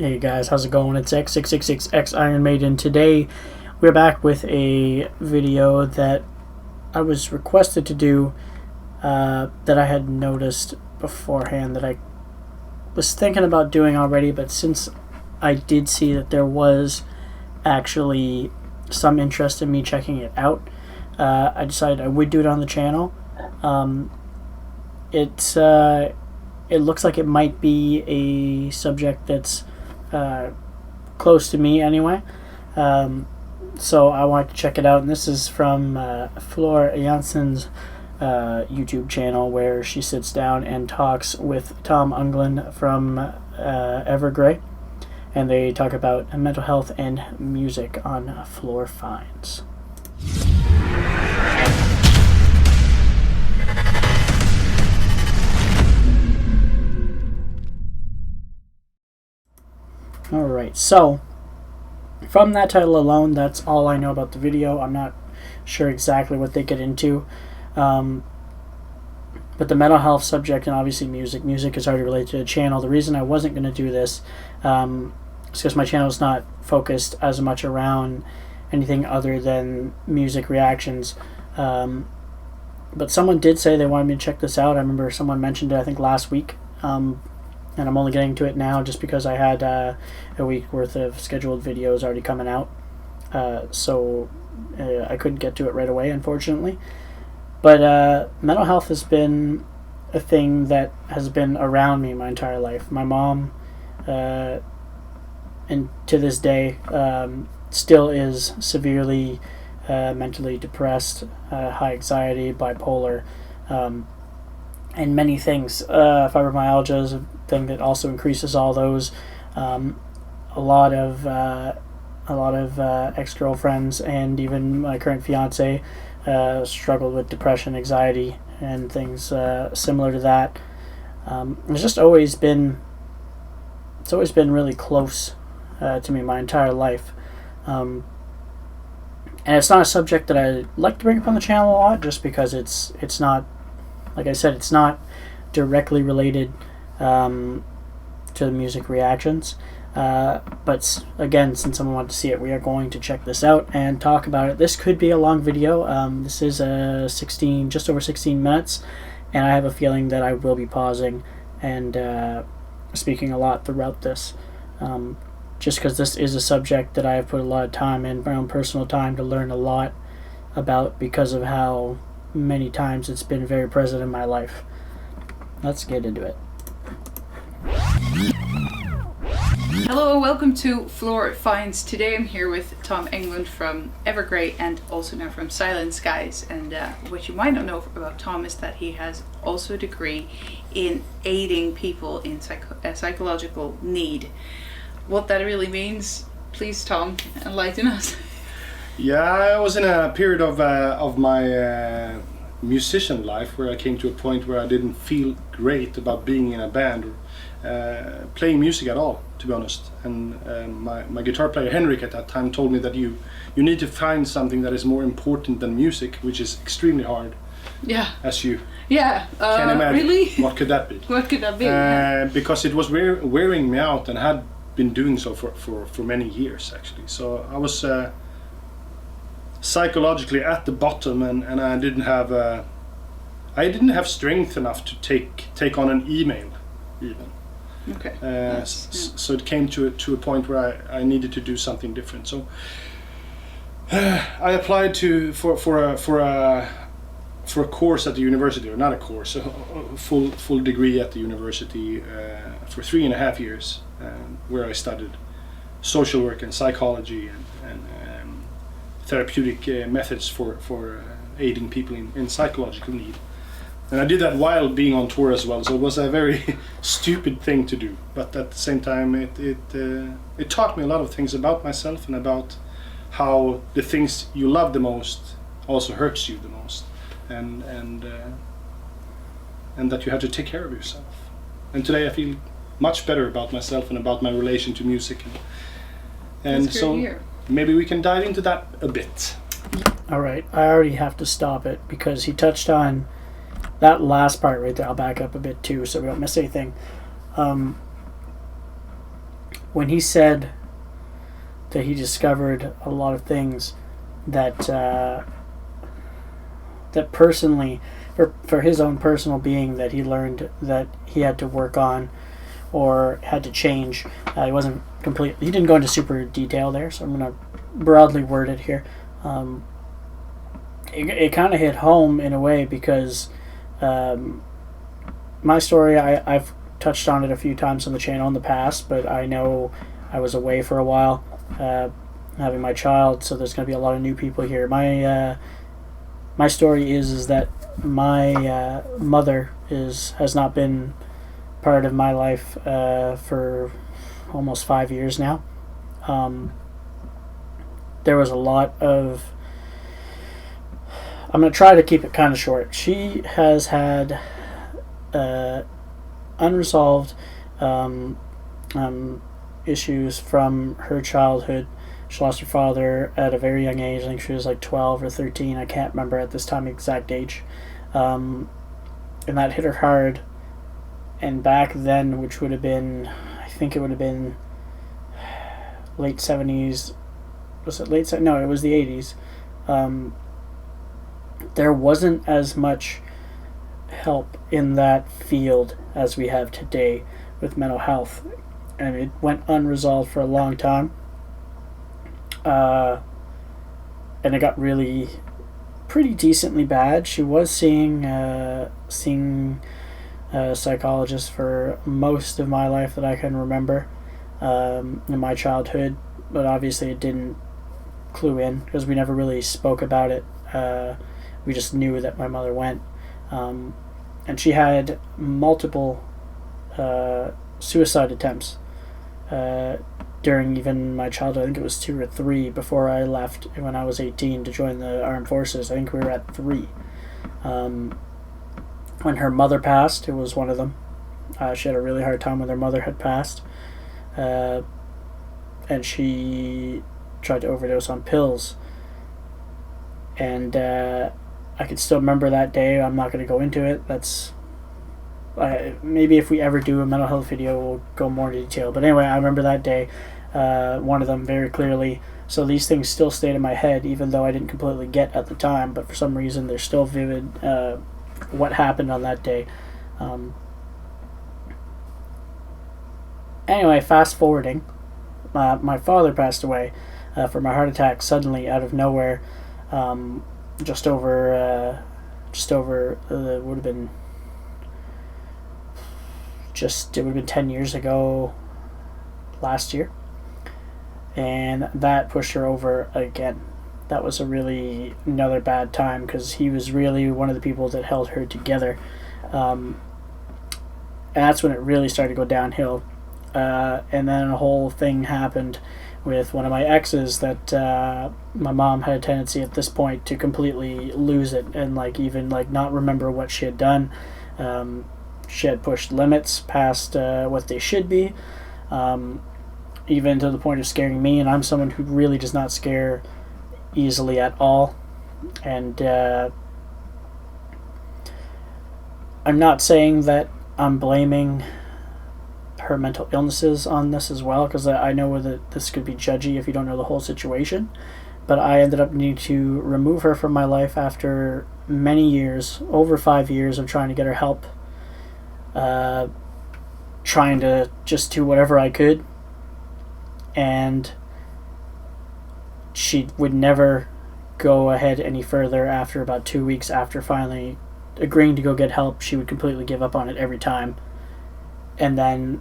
Hey guys, how's it going? It's X666X Iron Maiden. Today we're back with a video that I was requested to do that I had noticed beforehand that I was thinking about doing already, but since I did see that there was actually some interest in me checking it out, I decided I would do it on the channel. It looks like it might be a subject that's close to me anyway, so I wanted to check it out, and this is from Flor Jansen's YouTube channel, where she sits down and talks with Tom Englund from Evergrey, and they talk about mental health and music on Flor Finds. Alright, so from that title alone, that's all I know about the video. I'm not sure exactly what they get into. But the mental health subject and obviously music is already related to the channel. The reason I wasn't going to do this is because my channel is not focused as much around anything other than music reactions. But someone did say they wanted me to check this out. I remember someone mentioned it, I think, last week. And I'm only getting to it now just because I had a week worth of scheduled videos already coming out. So I couldn't get to it right away, unfortunately. But mental health has been a thing that has been around me my entire life. My mom, and to this day, still is severely mentally depressed, high anxiety, bipolar, and many things. Fibromyalgia is a thing that also increases all those. A lot of ex-girlfriends and even my current fiance struggled with depression, anxiety, and things similar to that. It's always been really close to me my entire life. And it's not a subject that I like to bring up on the channel a lot, just because it's not, like I said, it's not directly related to the music reactions. But again, since someone wanted to see it, we are going to check this out and talk about it. This could be a long video. This is just over 16 minutes, and I have a feeling that I will be pausing and speaking a lot throughout this, just because this is a subject that I have put a lot of time in, my own personal time, to learn a lot about, because of how many times it's been very present in my life. Let's get into it. Hello, welcome to Flor Finds. Today I'm here with Tom Englund from Evergrey and also now from Silent Skies. And what you might not know about Tom is that he has also a degree in aiding people in psychological need. What that really means, please, Tom, enlighten us. Yeah, I was in a period of my musician life where I came to a point where I didn't feel great about being in a band or playing music at all, to be honest. And my guitar player Henrik at that time told me that you need to find something that is more important than music, which is extremely hard. Yeah. As you can imagine. Really? What could that be? What could that be? Because it was wearing me out, and had been doing so for many years, actually. So I was psychologically at the bottom, and I didn't have strength enough to take on an email even. Okay. So it came to a point where I needed to do something different. So I applied for a course at the university, or not a course, a full degree at the university for 3.5 years, where I studied social work and psychology and therapeutic methods for aiding people in psychological need. And I did that while being on tour as well, so it was a very stupid thing to do. But at the same time, it taught me a lot of things about myself, and about how the things you love the most also hurts you the most, and that you have to take care of yourself. And today I feel much better about myself and about my relation to music, and so maybe we can dive into that a bit. Alright, I already have to stop it because he touched on that last part right there. I'll back up a bit too so we don't miss anything. when he said that he discovered a lot of things that that personally, for his own personal being, that he learned that he had to work on or had to change. He wasn't complete. He didn't go into super detail there, so I'm going to broadly word it here. It kind of hit home in a way because my story, I've touched on it a few times on the channel in the past, but I know I was away for a while having my child, so there's going to be a lot of new people here. My story is that my mother has not been part of my life for almost 5 years now. There was a lot of... I'm going to try to keep it kind of short. She has had unresolved issues from her childhood. She lost her father at a very young age. I think she was like 12 or 13. I can't remember at this time the exact age. And that hit her hard. And back then, which would have been, I think it would have been late 70s. Was it late? No, it was the 80s. There wasn't as much help in that field as we have today with mental health. And it went unresolved for a long time. And it got really pretty decently bad. She was seeing a psychologist for most of my life that I can remember in my childhood, but obviously it didn't clue in because we never really spoke about it. We just knew that my mother went, and she had multiple suicide attempts during even my childhood. I think it was 2 or 3 before I left when I was 18 to join the armed forces. I think we were at 3. When her mother passed, it was one of them. She had a really hard time when her mother had passed, and she tried to overdose on pills. And I could still remember that day. I'm not going to go into it. That's maybe if we ever do a mental health video, we'll go more into detail. But anyway, I remember that day, one of them very clearly. So these things still stayed in my head, even though I didn't completely get at the time. But for some reason, they're still vivid. What happened on that day. Anyway, fast forwarding, my father passed away from a heart attack suddenly out of nowhere. Just over would have been 10 years ago last year, and that pushed her over again. That was another bad time because he was really one of the people that held her together, and that's when it really started to go downhill. And then a whole thing happened with one of my exes that my mom had a tendency at this point to completely lose it and even not remember what she had done. She had pushed limits past what they should be, even to the point of scaring me, and I'm someone who really does not scare easily at all. And I'm not saying that I'm blaming her mental illnesses on this as well, because I know that this could be judgy if you don't know the whole situation, but I ended up needing to remove her from my life after many years, over 5 years of trying to get her help, trying to just do whatever I could, and she would never go ahead any further. After about 2 weeks after finally agreeing to go get help, she would completely give up on it every time. And then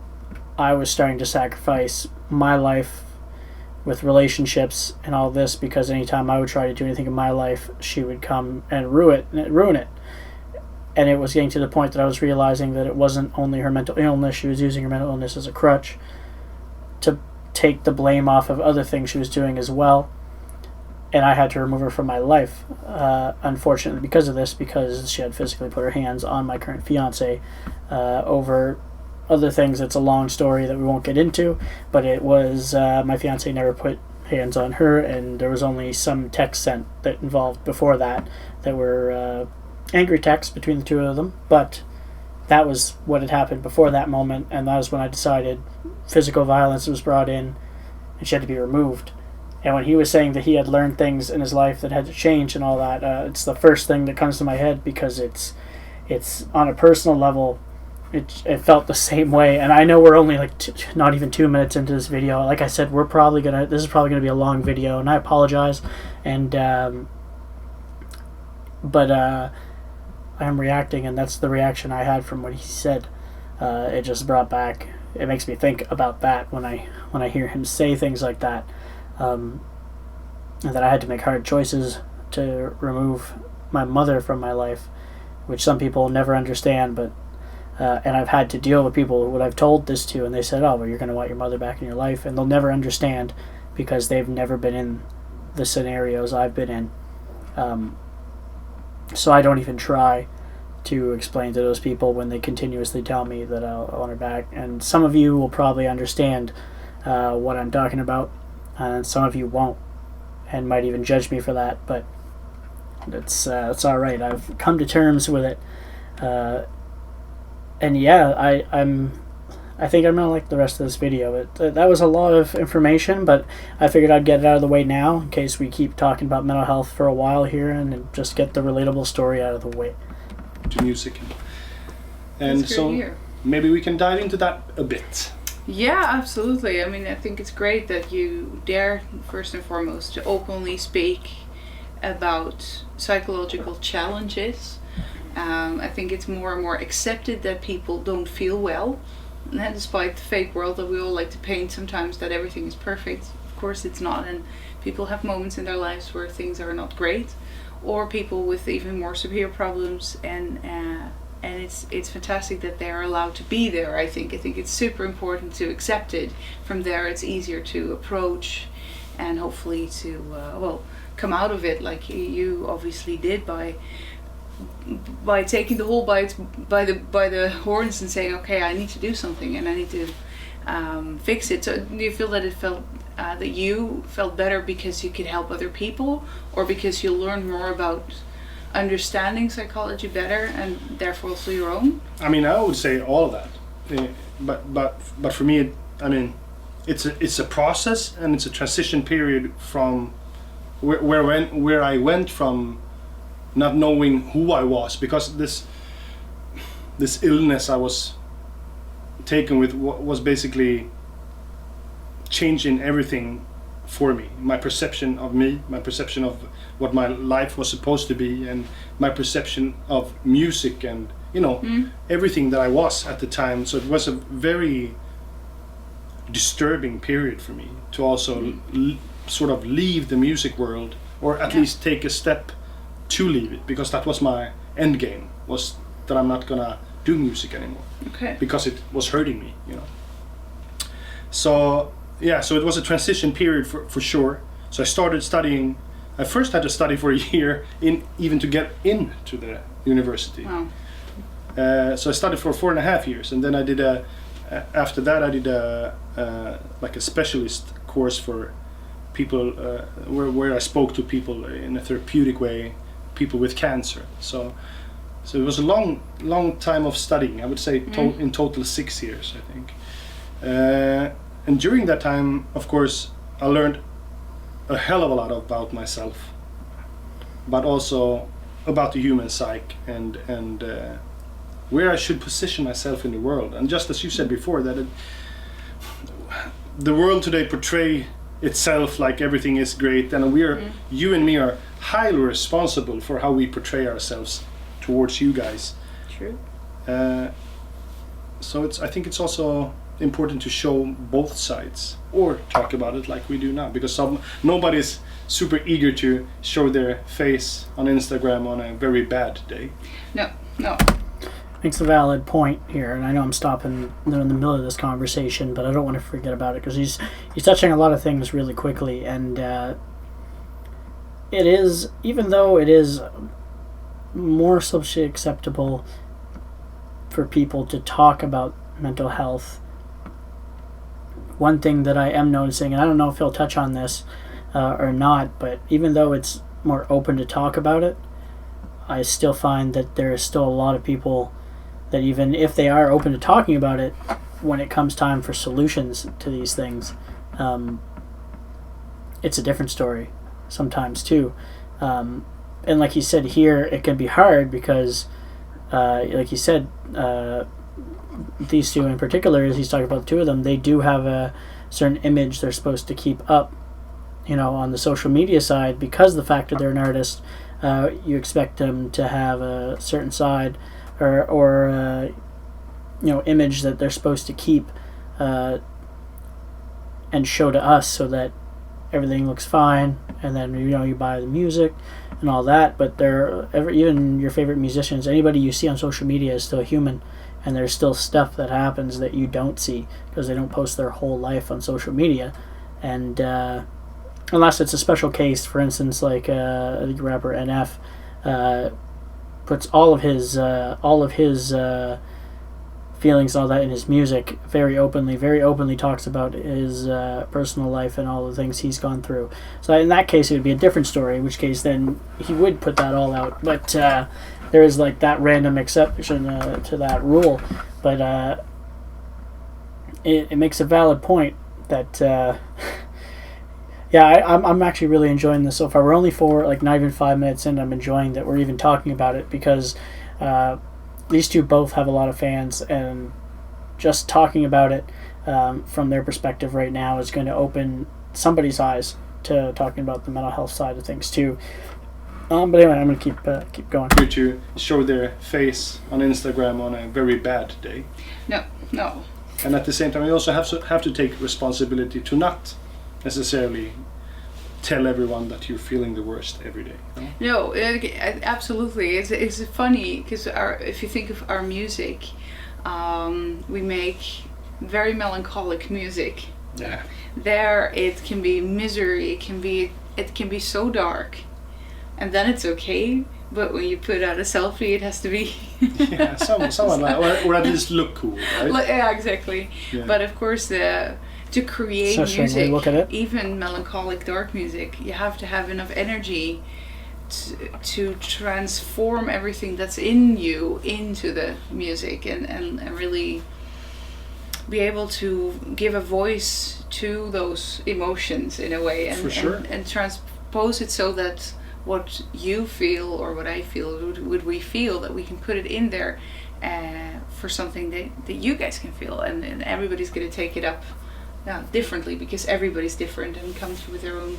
I was starting to sacrifice my life with relationships and all this, because anytime I would try to do anything in my life, she would come and ruin it. And it was getting to the point that I was realizing that it wasn't only her mental illness. She was using her mental illness as a crutch to take the blame off of other things she was doing as well. And I had to remove her from my life, unfortunately, because of this, because she had physically put her hands on my current fiance over other things. It's a long story that we won't get into, but it was my fiance never put hands on her, and there was only some texts sent that involved before that were angry texts between the two of them. But that was what had happened before that moment, and that was when I decided physical violence was brought in and she had to be removed. And when he was saying that he had learned things in his life that had to change and all that, it's the first thing that comes to my head, because it's on a personal level. It felt the same way, and I know we're only like not even 2 minutes into this video. Like I said, this is probably gonna be a long video, and I apologize. And but I am reacting, and that's the reaction I had from what he said. It just brought back. It makes me think about that when I hear him say things like that, and that I had to make hard choices to remove my mother from my life, which some people never understand, but. And I've had to deal with people who I've told this to, and they said, oh, well, you're going to want your mother back in your life, and they'll never understand because they've never been in the scenarios I've been in. So I don't even try to explain to those people when they continuously tell me that I want her back. And some of you will probably understand what I'm talking about, and some of you won't, and might even judge me for that, but it's all right. I've come to terms with it. And yeah, I think I'm gonna like the rest of this video. That was a lot of information, but I figured I'd get it out of the way now in case we keep talking about mental health for a while here, and just get the relatable story out of the way. To music, and so maybe we can dive into that a bit. Yeah, absolutely. I mean, I think it's great that you dare, first and foremost, to openly speak about psychological challenges. I think it's more and more accepted that people don't feel well, and despite the fake world that we all like to paint sometimes, that everything is perfect. Of course it's not, and people have moments in their lives where things are not great, or people with even more severe problems, and it's fantastic that they're allowed to be there. I think it's super important to accept it. From there it's easier to approach, and hopefully to come out of it like you obviously did by taking the bull by the horns and saying, okay, I need to do something and I need to fix it. So do you feel that that you felt better because you could help other people, or because you learned more about understanding psychology better and therefore also your own? I mean, I would say all of that, but for me, it's a process, and it's a transition period from where I went from not knowing who I was, because this illness I was taken with was basically changing everything for me. My perception of me, my perception of what my life was supposed to be, and my perception of music, and everything that I was at the time. So it was a very disturbing period for me to also sort of leave the music world, or at least take a step to leave it, because that was my end game, was that I'm not gonna do music anymore, because it was hurting me, So so it was a transition period for sure. So I started studying. I first had to study for a year even to get into the university. Wow. So I studied for 4.5 years, and then I did after that I did like a specialist course for people where I spoke to people in a therapeutic way, people with cancer. So it was a long time of studying. I would say in total 6 years, I think. And during that time, of course, I learned a hell of a lot about myself, but also about the human psyche, and where I should position myself in the world. And just as you said before, that the world today portray itself like everything is great, and you and me are highly responsible for how we portray ourselves towards you guys. True. So I think it's also important to show both sides, or talk about it like we do now, because nobody's super eager to show their face on Instagram on a very bad day. No. Makes a valid point here, and I know I'm stopping in the middle of this conversation, but I don't want to forget about it, because he's touching a lot of things really quickly, and it is, even though it is more socially acceptable for people to talk about mental health, one thing that I am noticing, and I don't know if he'll touch on this or not, but even though it's more open to talk about it, I still find that there is still a lot of people that even if they are open to talking about it, when it comes time for solutions to these things, it's a different story sometimes too. And like you said here, it can be hard because, like you said, these two in particular, as he's talking about the two of them, they do have a certain image they're supposed to keep up, on the social media side, because the fact that they're an artist. You expect them to have a certain side or image that they're supposed to keep and show to us so that everything looks fine, and then you buy the music and all that. But even your favorite musicians, anybody you see on social media is still human, and there's still stuff that happens that you don't see because they don't post their whole life on social media. And unless it's a special case, for instance, like the rapper NF puts all of his feelings and all that in his music very openly talks about his personal life and all the things he's gone through. So in that case, it would be a different story, in which case then he would put that all out. But there is like that random exception to that rule. But it makes a valid point that yeah, I'm actually really enjoying this so far. We're only not even 5 minutes in. I'm enjoying that we're even talking about it because these two both have a lot of fans, and just talking about it from their perspective right now is going to open somebody's eyes to talking about the mental health side of things too. But anyway, I'm going to keep going. To show their face on Instagram on a very bad day. No. And at the same time, you also have to take responsibility to not necessarily tell everyone that you're feeling the worst every day. No, absolutely. It's funny because if you think of our music, we make very melancholic music. Yeah. There, it can be misery. It can be so dark, and then it's okay. But when you put out a selfie, it has to be yeah, someone like, or at least look cool, right? Yeah, exactly. Yeah. But of course, to create music, even melancholic dark music, you have to have enough energy to transform everything that's in you into the music and really be able to give a voice to those emotions in a way, and transpose it so that what you feel or what I feel, would we feel, that we can put it in there for something that you guys can feel, and everybody's going to take it up differently because everybody's different and comes with their own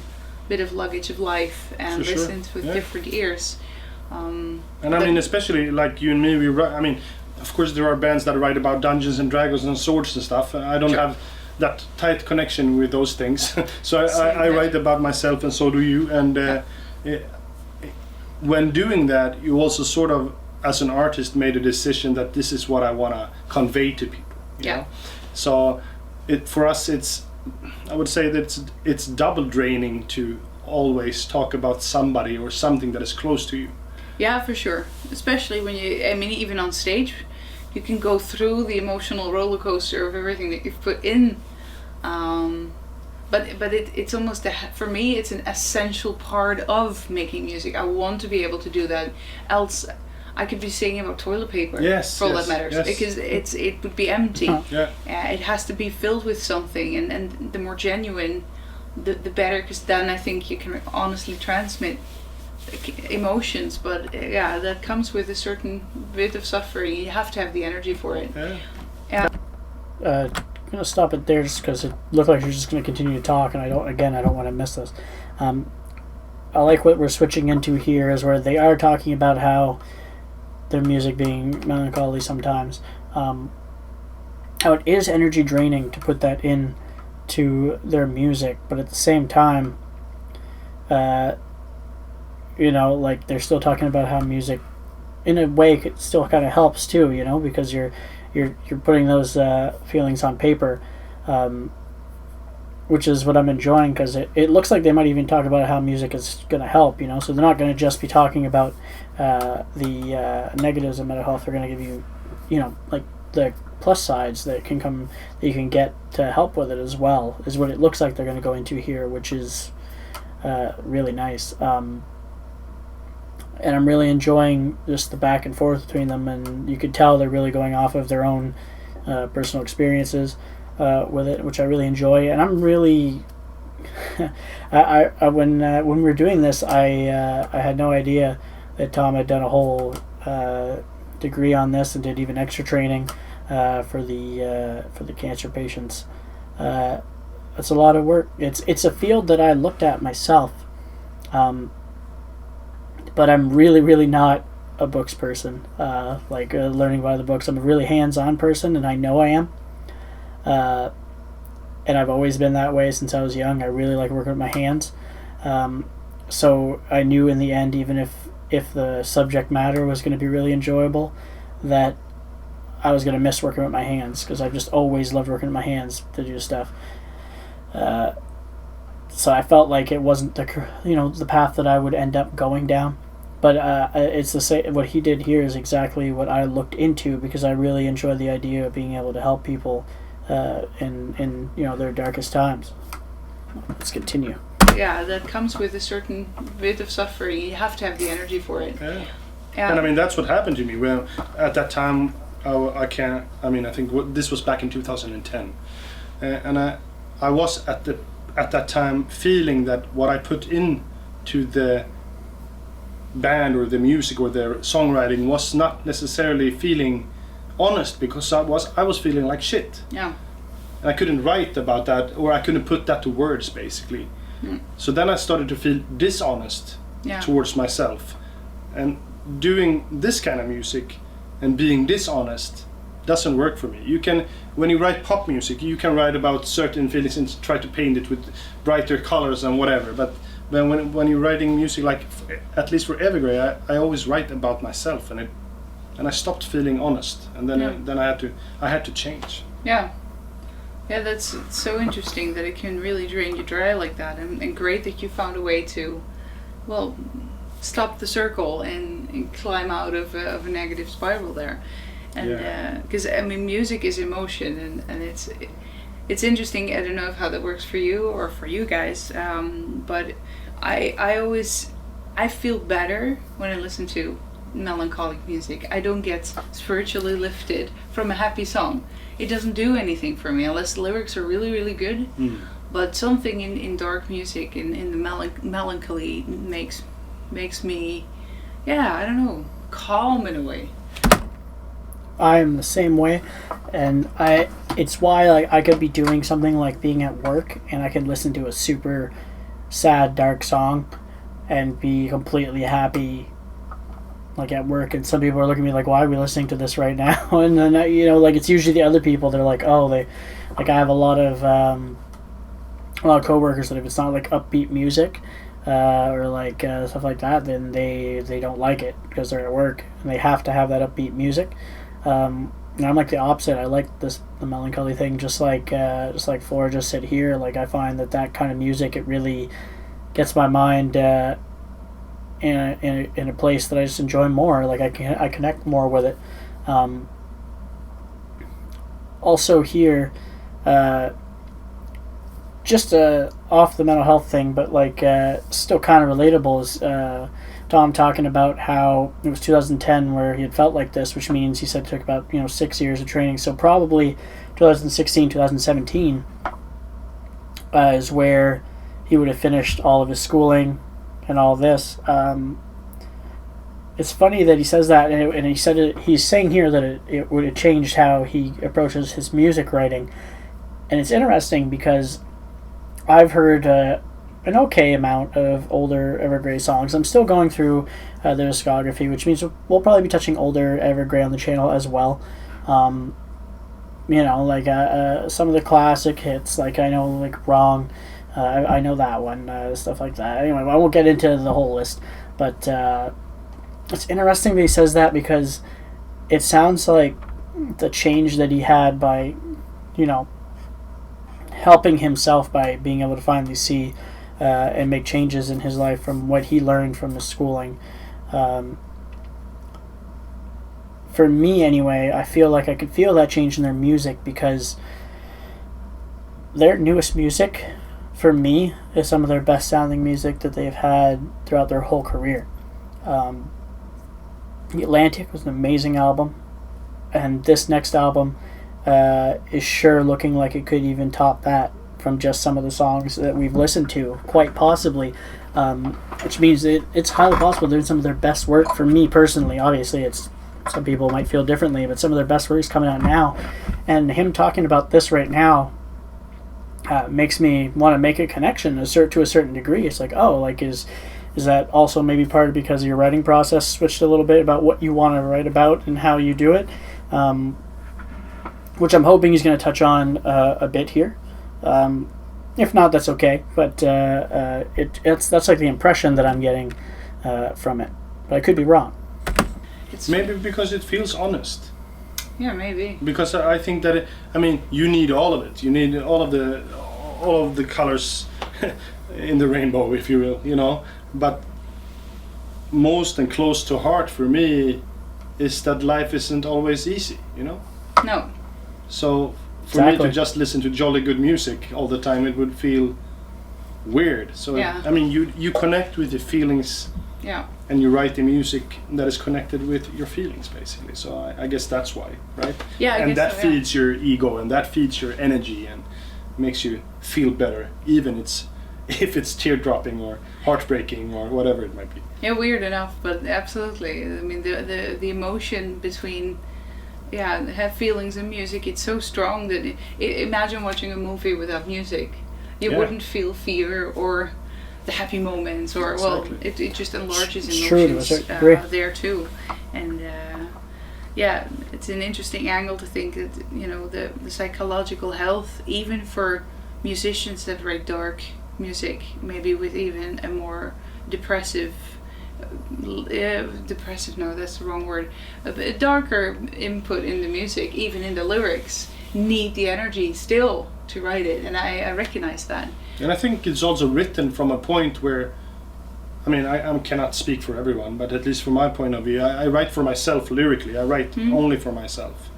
bit of luggage of life and listens with different ears. And I mean, especially like you and me, of course there are bands that write about Dungeons and Dragons and swords and stuff. I don't have that tight connection with those things. So I write about myself, and so do you. And when doing that, you also sort of, as an artist, made a decision that this is what I want to convey to people. You know? So for us, I would say that it's double draining to always talk about somebody or something that is close to you. Yeah, for sure. Especially when even on stage, you can go through the emotional roller coaster of everything that you've put in. But it's almost, for me, it's an essential part of making music. I want to be able to do that. Else, I could be singing about toilet paper for all that matters, because it would be empty. It has to be filled with something, and the more genuine, the better, because then I think you can honestly transmit emotions. But that comes with a certain bit of suffering. You have to have the energy for it. I'm going to stop it there just because it looked like you're just going to continue to talk, and I don't want to miss this. I like what we're switching into here is where they are talking about how their music being melancholy sometimes, how it is energy draining to put that in to their music, but at the same time, like they're still talking about how music in a way it still kind of helps too, because you're putting those feelings on paper, which is what I'm enjoying, because it looks like they might even talk about how music is going to help, so they're not going to just be talking about the negatives of mental health. They're going to give you, like the plus sides that you can get to help with it as well, is what it looks like they're going to go into here, which is really nice. and I'm really enjoying just the back and forth between them, and you could tell they're really going off of their own personal experiences with it, which I really enjoy. And I'm really when we were doing this, I had no idea that Tom had done a whole degree on this and did even extra training for the cancer patients. It's a lot of work. It's a field that I looked at myself, but I'm really not a books person. Learning by the books. I'm a really hands-on person, and I know I am. And I've always been that way since I was young. I really like working with my hands. So I knew in the end, even if the subject matter was going to be really enjoyable, that I was going to miss working with my hands, because I've just always loved working with my hands to do stuff. So I felt like it wasn't the path that I would end up going down. But it's the same. What he did here is exactly what I looked into, because I really enjoy the idea of being able to help people in their darkest times. Let's continue. Yeah, that comes with a certain bit of suffering. You have to have the energy for it. Yeah. Yeah. And I mean, that's what happened to me. Well, at that time, I think this was back in 2010, and I was at that time feeling that what I put into the band or the music or the songwriting was not necessarily feeling honest, because I was feeling like shit. Yeah. And I couldn't write about that, or I couldn't put that to words, basically. So then I started to feel dishonest towards myself, and doing this kind of music and being dishonest doesn't work for me. When you write pop music, you can write about certain feelings and try to paint it with brighter colors and whatever, but when you're writing music, like at least for Evergrey, I always write about myself, and I stopped feeling honest, and then I had to change. Yeah. Yeah, that's so interesting that it can really drain you dry like that, and great that you found a way to, well, stop the circle and climb out of a negative spiral there. And because music is emotion, and it's interesting. I don't know how that works for you or for you guys, but I feel better when I listen to melancholic music. I don't get spiritually lifted from a happy song. It doesn't do anything for me unless the lyrics are really good. But something in dark music, in the melancholy, makes me, I don't know, calm in a way. I am the same way, and it's why I could be doing something like being at work, and I could listen to a super sad dark song and be completely happy like at work, and some people are looking at me like, why are we listening to this right now? And then it's usually the other people. They're like, I have a lot of coworkers that if it's not like upbeat music or like stuff like that, then they don't like it because they're at work and they have to have that upbeat music. And I'm like the opposite. I like the melancholy thing, just like Flora just said here. Like I find that kind of music, it really gets my mind in a place that I just enjoy more. Like I connect more with it. Also here, just off the mental health thing, but like still kind of relatable, is Tom talking about how it was 2010 where he had felt like this, which means he said it took about 6 years of training. So probably 2016, 2017 is where he would have finished all of his schooling and all this. It's funny that he says that, and he said it. He's saying here that it would have changed how he approaches his music writing, and it's interesting because I've heard an okay amount of older Evergrey songs. I'm still going through their discography, which means we'll probably be touching older Evergrey on the channel as well. Some of the classic hits, like I know, like Wrong. I know that one, stuff like that. Anyway, I won't get into the whole list, but it's interesting that he says that, because it sounds like the change that he had by, helping himself by being able to finally see and make changes in his life from what he learned from his schooling. For me, anyway, I feel like I could feel that change in their music, because their newest music, for me, is some of their best sounding music that they've had throughout their whole career. The Atlantic was an amazing album, and this next album is sure looking like it could even top that from just some of the songs that we've listened to, quite possibly. Which means it's highly possible they're some of their best work for me personally. Obviously, some people might feel differently, but some of their best work is coming out now. And him talking about this right now makes me want to make a connection to a certain degree. It's like, oh, like is that also maybe part of because your writing process switched a little bit about what you want to write about and how you do it, which I'm hoping he's going to touch on a bit here. If not, that's okay. But that's like the impression that I'm getting from it. But I could be wrong. It's maybe because it feels honest. Yeah, maybe. Because I think that you need all of it. You need all of the colors in the rainbow, if you will. You know, but most and close to heart for me is that life isn't always easy. You know. No. So. For me to just listen to jolly good music all the time, it would feel weird. So yeah. You connect with the feelings, yeah, and you write the music that is connected with your feelings, basically. So I guess that's why, right? Yeah, and that so, yeah. feeds your ego, and that feeds your energy, and makes you feel better, even if it's tear-dropping or heartbreaking or whatever it might be. Yeah, weird enough, but absolutely. I mean, the emotion between. Yeah, have feelings in music. It's so strong that imagine watching a movie without music. You wouldn't feel fear or the happy moments, or exactly. it just enlarges it's emotions true, there too. And it's an interesting angle to think that the psychological health, even for musicians that write dark music, maybe with even a more depressive. Depressive, no, that's the wrong word. A darker input in the music, even in the lyrics, need the energy still to write it, and I recognize that. And I think it's also written from a point where, I cannot speak for everyone, but at least from my point of view, I write for myself lyrically. I write only for myself.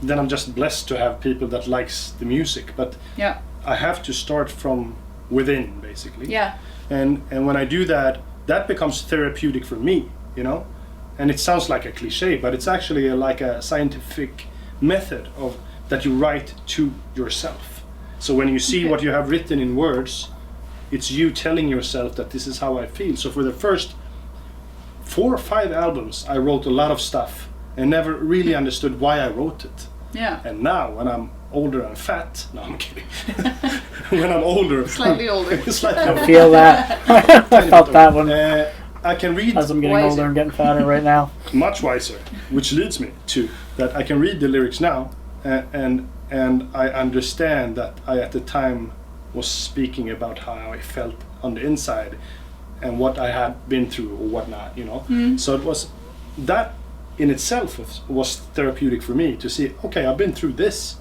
Then I'm just blessed to have people that likes the music, but yeah, I have to start from within, basically. Yeah. And when I do that, that becomes therapeutic for me, you know? And it sounds like a cliche, but it's actually like a scientific method of that you write to yourself. So when you see what you have written in words, it's you telling yourself that this is how I feel. So for the first 4 or 5 albums, I wrote a lot of stuff and never really understood why I wrote it. Yeah. And now, when I'm older and fat, no, I'm kidding. When I'm older, slightly older, I feel that. I felt that one. I can read as I'm getting older and getting fatter right now. Much wiser, which leads me to that I can read the lyrics now, and I understand that I at the time was speaking about how I felt on the inside and what I had been through or whatnot, you know. So it was that in itself was therapeutic for me to see, okay, I've been through this,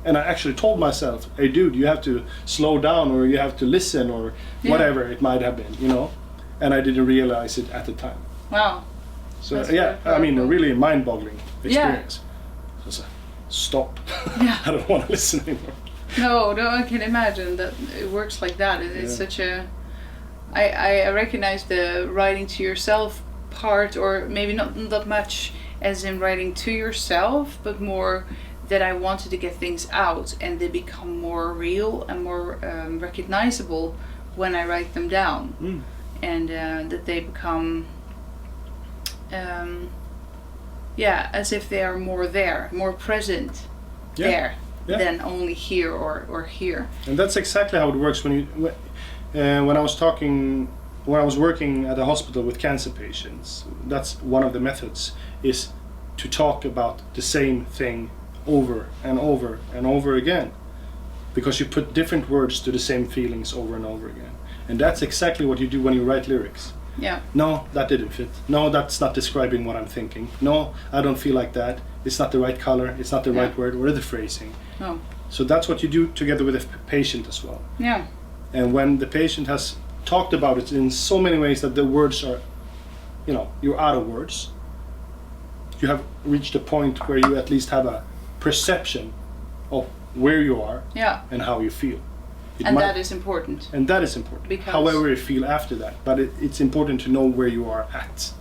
and I actually told myself, hey dude, you have to slow down, or you have to listen, or whatever it might have been, you know. And I didn't realize it at the time. Wow. So a really mind-boggling experience. Yeah. So stop. I don't want to listen anymore. No, I can imagine that it works like that. It's such a. I recognize the writing to yourself part, or maybe not that much as in writing to yourself, but more that I wanted to get things out, and they become more real and more recognizable when I write them down, and that they become, as if they are more there, more present there than only here or here. And that's exactly how it works when I was working at a hospital with cancer patients. That's one of the methods, is to talk about the same thing over and over and over again, because you put different words to the same feelings over and over again. And that's exactly what you do when you write lyrics. Yeah. No, that didn't fit. No, that's not describing what I'm thinking. No, I don't feel like that. It's not the right color. It's not the right word or the phrasing. No. So that's what you do together with the patient as well. Yeah. And when the patient has talked about it in so many ways that the words are, you're out of words, you have reached a point where you at least have a perception of where you are and how you feel. That is important. And that is important. Because however you feel after that, but it's important to know where you are at.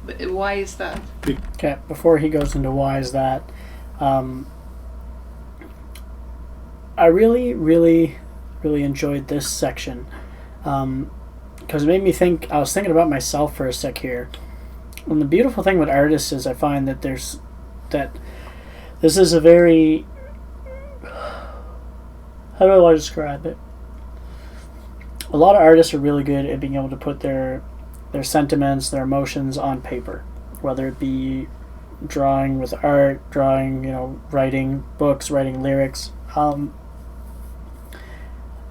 But why is that? Okay, before he goes into why is that, I really, really, really enjoyed this section because it made me think. I was thinking about myself for a sec here. And the beautiful thing with artists is I find that this is a very, how do I describe it? A lot of artists are really good at being able to put their sentiments, their emotions on paper, whether it be drawing with art, drawing, writing books, writing lyrics. And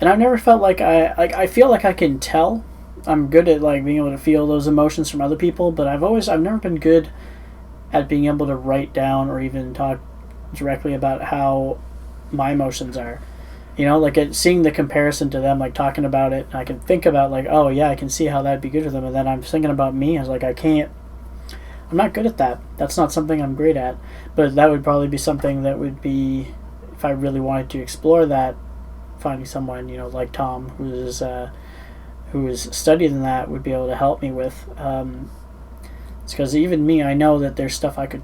I've never felt like I feel like I can tell. I'm good at like being able to feel those emotions from other people, but I've never been good at being able to write down or even talk directly about how my emotions are. Like seeing the comparison to them, like talking about it, I can think about like, oh yeah, I can see how that'd be good for them, and then I'm thinking about me. I was like, I'm not good at that. That's not something I'm great at. But that would probably be something that would be, if I really wanted to explore that, finding someone like Tom who is studied in that would be able to help me with. It's because even me, I know that there's stuff I could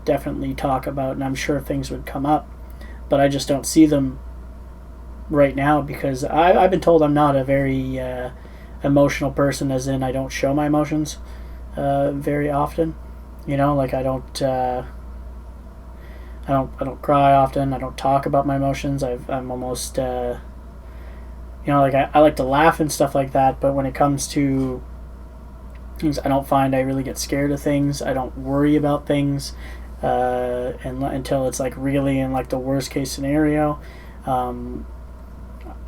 definitely talk about, and I'm sure things would come up, but I just don't see them right now because I've been told I'm not a very emotional person, as in I don't show my emotions very often. Like I don't cry often. I don't talk about my emotions. I'm almost like I like to laugh and stuff like that, but when it comes to things, I don't find I really get scared of things. I don't worry about things until it's like really in like the worst case scenario.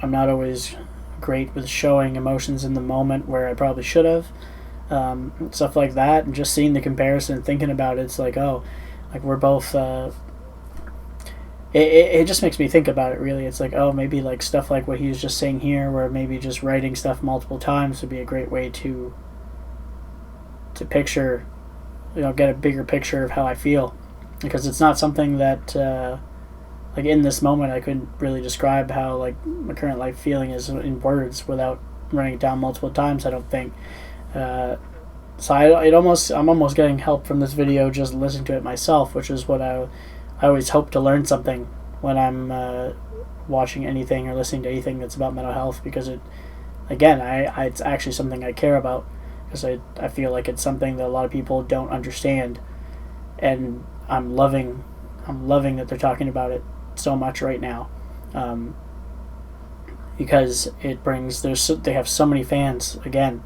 I'm not always great with showing emotions in the moment where I probably should have. Stuff like that, and just seeing the comparison and thinking about it, it's like, oh, like we're both it just makes me think about it, really. It's like, oh, maybe like stuff like what he was just saying here, where maybe just writing stuff multiple times would be a great way to picture, get a bigger picture of how I feel, because it's not something that like in this moment I couldn't really describe how like my current life feeling is in words without running it down multiple times, I don't think. So I'm almost getting help from this video just listening to it myself, which is what I always hope to learn something when I'm watching anything or listening to anything that's about mental health, because it's actually something I care about, because I feel like it's something that a lot of people don't understand, and I'm loving that they're talking about it so much right now, because they have so many fans again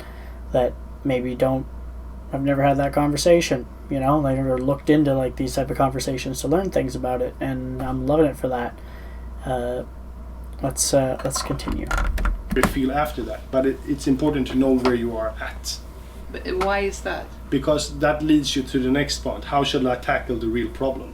that maybe I've never had that conversation, they never looked into like these type of conversations to learn things about it, and I'm loving it for that. Let's continue. Feel after that, but it's important to know where you are at. But why is that? Because that leads you to the next point. How shall I tackle the real problem?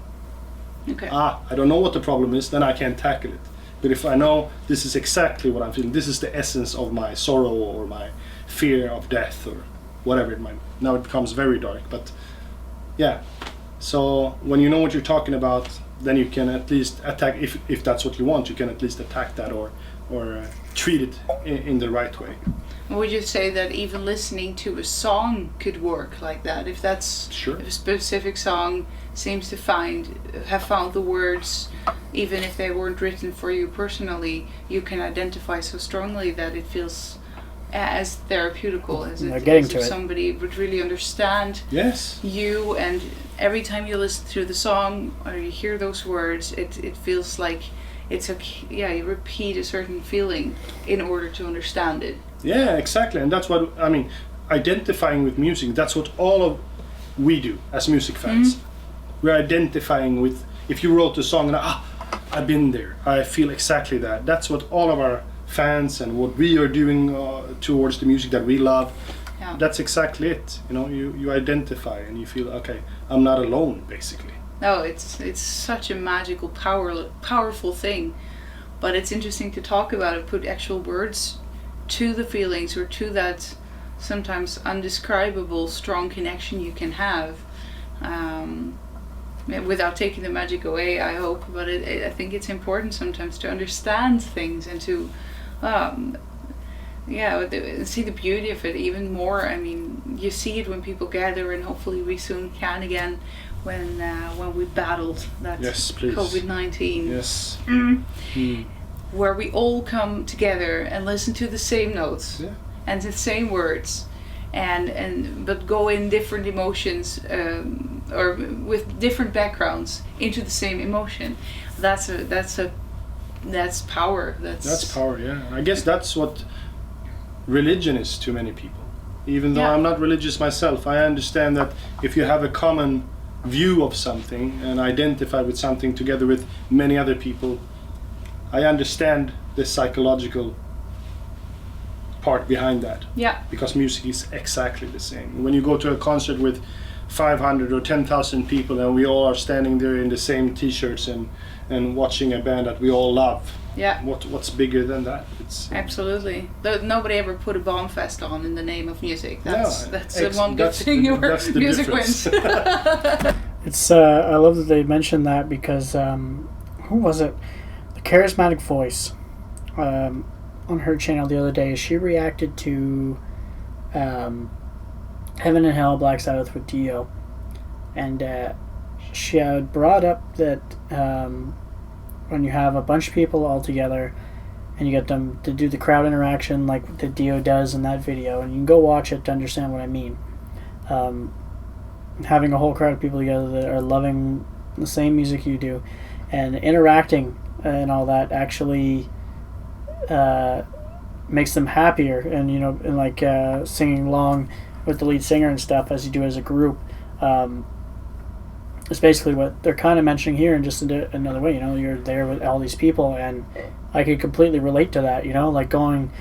Okay. I don't know what the problem is, then I can't tackle it. But if I know this is exactly what I'm feeling, this is the essence of my sorrow or my fear of death or whatever it might be. Now it becomes very dark, but yeah. So when you know what you're talking about, then you can at least attack, if that's what you want, you can at least attack that or treat it in the right way. Would you say that even listening to a song could work like that? If that's Sure. If a specific song seems to have found the words, even if they weren't written for you personally, you can identify so strongly that it feels as therapeutical as if somebody would really understand Yes. you, and every time you listen to the song or you hear those words, it feels like you repeat a certain feeling in order to understand it. Yeah, exactly. And that's what I mean, identifying with music, that's what we do as music fans. We're identifying with, if you wrote a song and I've been there, I feel exactly that. That's what all of our fans and what we are doing towards the music that we love. Yeah. That's exactly it. You identify and you feel, okay, I'm not alone, basically. No, it's such a magical, powerful thing, but it's interesting to talk about it, put actual words to the feelings or to that sometimes undescribable strong connection you can have, without taking the magic away, I hope. But I think it's important sometimes to understand things and to yeah, see the beauty of it even more. I mean, you see it when people gather, and hopefully we soon can again when we battled that Yes, please. COVID-19. Yes. Where we all come together and listen to the same notes and the same words, but go in different emotions or with different backgrounds into the same emotion. That's power. That's power. Yeah, I guess that's what religion is to many people. Even though Yeah. I'm not religious myself, I understand that if you have a common view of something and identify with something together with many other people, I understand the psychological part behind that. Yeah. Because music is exactly the same. When you go to a concert with 500 or 10,000 people and we all are standing there in the same t-shirts and watching a band that we all love, Yeah. what's bigger than that? It's Absolutely. Nobody ever put a bomb fest on in the name of music. That's the ex- one good that's thing the- where that's the music difference. wins. It's I love that they mentioned that because who was it? The Charismatic Voice on her channel the other day. She reacted to Heaven and Hell, Black Sabbath with Dio, and she had brought up that when you have a bunch of people all together and you get them to do the crowd interaction like the Dio does in that video, and you can go watch it to understand what I mean. Having a whole crowd of people together that are loving the same music you do and interacting and all that actually makes them happier, and and like singing along with the lead singer and stuff as you do as a group. It's basically what they're kind of mentioning here in just another way. You're there with all these people, and I could completely relate to that. Like going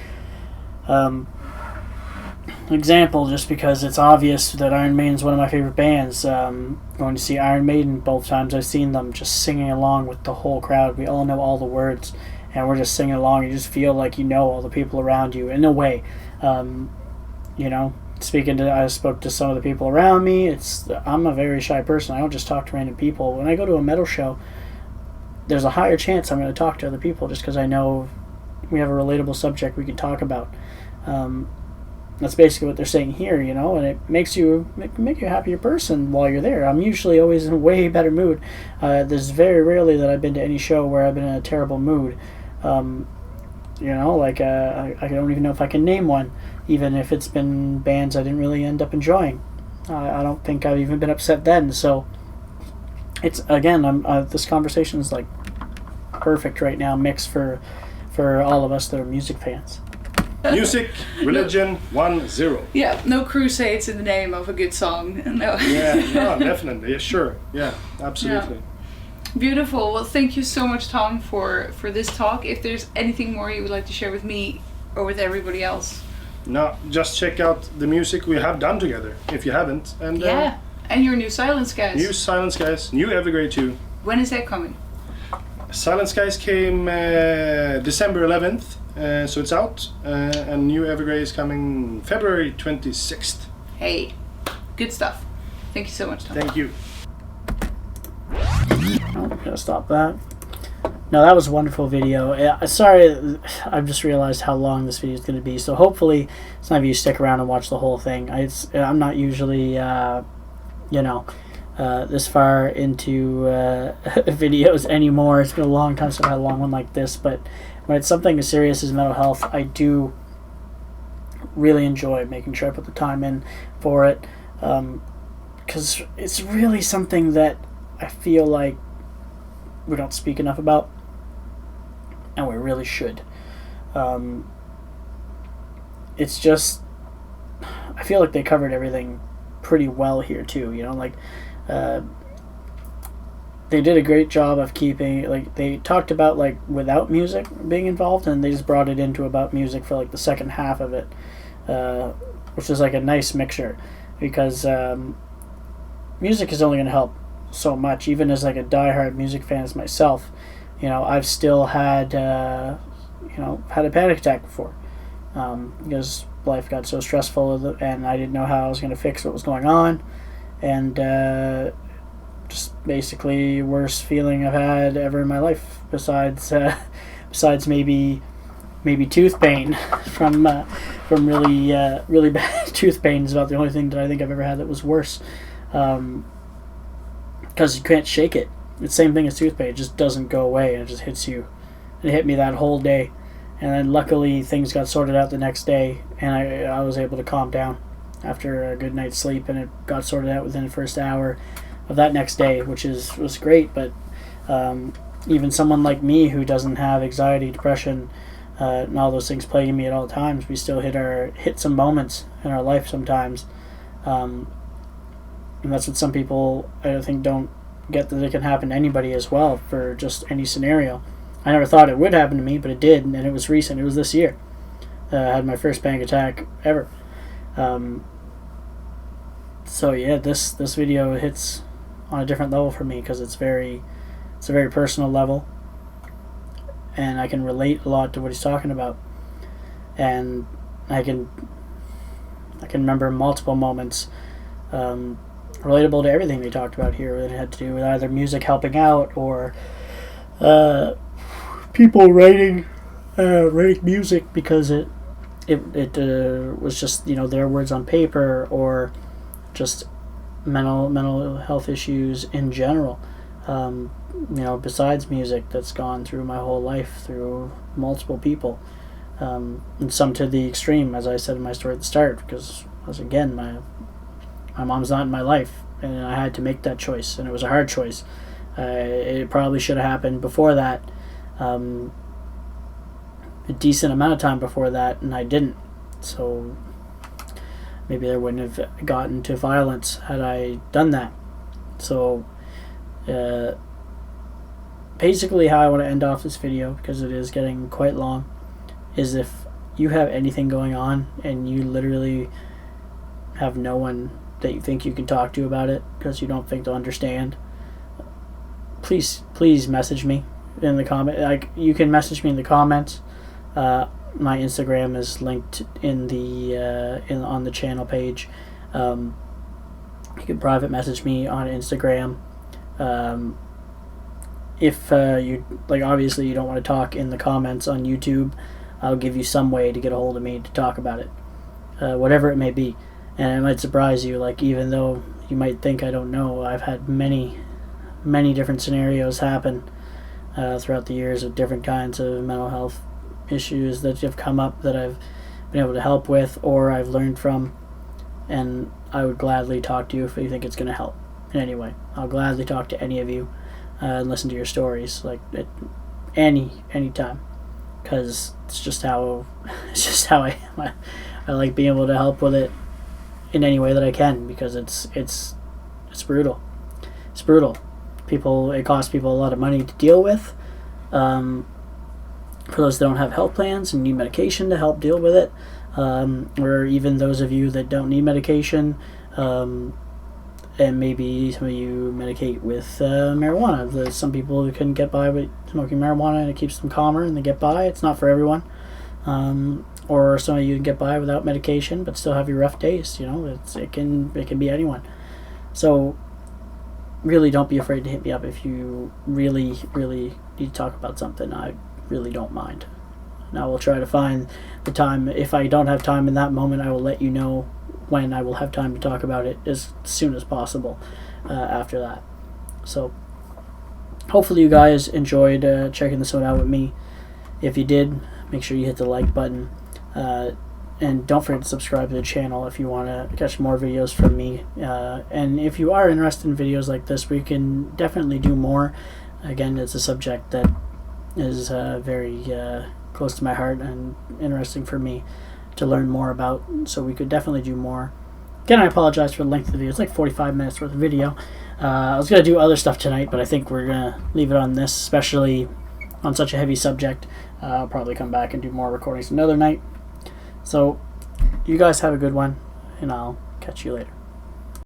example, just because it's obvious that Iron Maiden's one of my favorite bands. Going to see Iron Maiden both times I've seen them, just singing along with the whole crowd. We all know all the words, and we're just singing along. You just feel like you know all the people around you in a way. I spoke to some of the people around me. I'm a very shy person. I don't just talk to random people. When I go to a metal show, there's a higher chance I'm going to talk to other people just because I know we have a relatable subject we can talk about. That's basically what they're saying here, and it makes you make you a happier person while you're there. I'm usually always in a way better mood. There's very rarely that I've been to any show where I've been in a terrible mood. I don't even know if I can name one, even if it's been bands I didn't really end up enjoying. I don't think I've even been upset then. So it's again, this conversation is like perfect right now, mixed for all of us that are music fans. Music, religion, 1-0. Yeah, no crusades in the name of a good song. No. Yeah, no, definitely. Yeah, sure. Yeah, absolutely. Yeah. Beautiful. Well, thank you so much, Tom, for this talk. If there's anything more you would like to share with me or with everybody else. No, just check out the music we have done together, if you haven't. And and your new Silence Guys. New Silence Guys, new Evergrey too. When is that coming? Silence Guys came December 11th, so it's out. And new Evergrey is coming February 26th. Hey, good stuff. Thank you so much, Tom. Thank you. I'm going to stop that. No, that was a wonderful video. Sorry, I've just realized how long this video is going to be, so hopefully some of you stick around and watch the whole thing. I'm not usually, this far into videos anymore. It's been a long time since I've had a long one like this, but when it's something as serious as mental health, I do really enjoy making sure I put the time in for it, because it's really something that I feel like we don't speak enough about, and we really should. It's just, I feel like they covered everything pretty well here too, they did a great job of keeping, they talked about without music being involved, and they just brought it into about music for the second half of it, which is a nice mixture, because music is only going to help so much. Even as a diehard music fan as myself, I've still had had a panic attack before, because life got so stressful and I didn't know how I was going to fix what was going on, and just basically worst feeling I've had ever in my life, besides maybe maybe tooth pain from really bad tooth pain is about the only thing that I think I've ever had that was worse. Because you can't shake it. It's the same thing as tooth pain. It just doesn't go away, and it just hits you. It hit me that whole day. And then luckily things got sorted out the next day, and I was able to calm down after a good night's sleep, and it got sorted out within the first hour of that next day, which was great. But even someone like me who doesn't have anxiety, depression, and all those things plaguing me at all times, we still hit some moments in our life sometimes. And that's what some people, I think, don't get, that it can happen to anybody as well for just any scenario. I never thought it would happen to me, but it did, and it was recent. It was this year. I had my first panic attack ever. So yeah, this video hits on a different level for me because it's a very personal level, and I can relate a lot to what he's talking about, and I can remember multiple moments relatable to everything they talked about here that had to do with either music helping out or people writing music because it was just, their words on paper, or just mental health issues in general. Besides music, that's gone through my whole life through multiple people, and some to the extreme, as I said in my story at the start, because again, my mom's not in my life, and I had to make that choice, and it was a hard choice. It probably should have happened before that, a decent amount of time before that, and I didn't. So maybe there wouldn't have gotten to violence had I done that. So basically how I want to end off this video, because it is getting quite long, is if you have anything going on and you literally have no one that you think you can talk to about it because you don't think they'll understand, please message me in the comment. Like, you can message me in the comments. My Instagram is linked in the on the channel page. You can private message me on Instagram. If you obviously you don't want to talk in the comments on YouTube, I'll give you some way to get a hold of me to talk about it, whatever it may be. And it might surprise you, even though you might think I don't know, I've had many different scenarios happen throughout the years of different kinds of mental health issues that have come up that I've been able to help with or I've learned from, and I would gladly talk to you if you think it's going to help in any way. I'll gladly talk to any of you and listen to your stories at any time, because it's just how I am. I like being able to help with it in any way that I can, because it's brutal. It's brutal. It costs people a lot of money to deal with. For those that don't have health plans and need medication to help deal with it, or even those of you that don't need medication, and maybe some of you medicate with marijuana. There's some people who can get by with smoking marijuana and it keeps them calmer and they get by. It's not for everyone. Or some of you can get by without medication but still have your rough days. It can be anyone. So really don't be afraid to hit me up if you really need to talk about something. I really don't mind. And I will try to find the time. If I don't have time in that moment, I will let you know when I will have time to talk about it as soon as possible after that. So hopefully you guys enjoyed checking this one out with me. If you did, make sure you hit the like button. And don't forget to subscribe to the channel if you want to catch more videos from me. And if you are interested in videos like this, we can definitely do more. Again, it's a subject that is very close to my heart and interesting for me to learn more about, so we could definitely do more. Again, I apologize for the length of the video. It's 45 minutes worth of video. I was going to do other stuff tonight, but I think we're going to leave it on this, especially on such a heavy subject. I'll probably come back and do more recordings another night. So you guys have a good one, and I'll catch you later.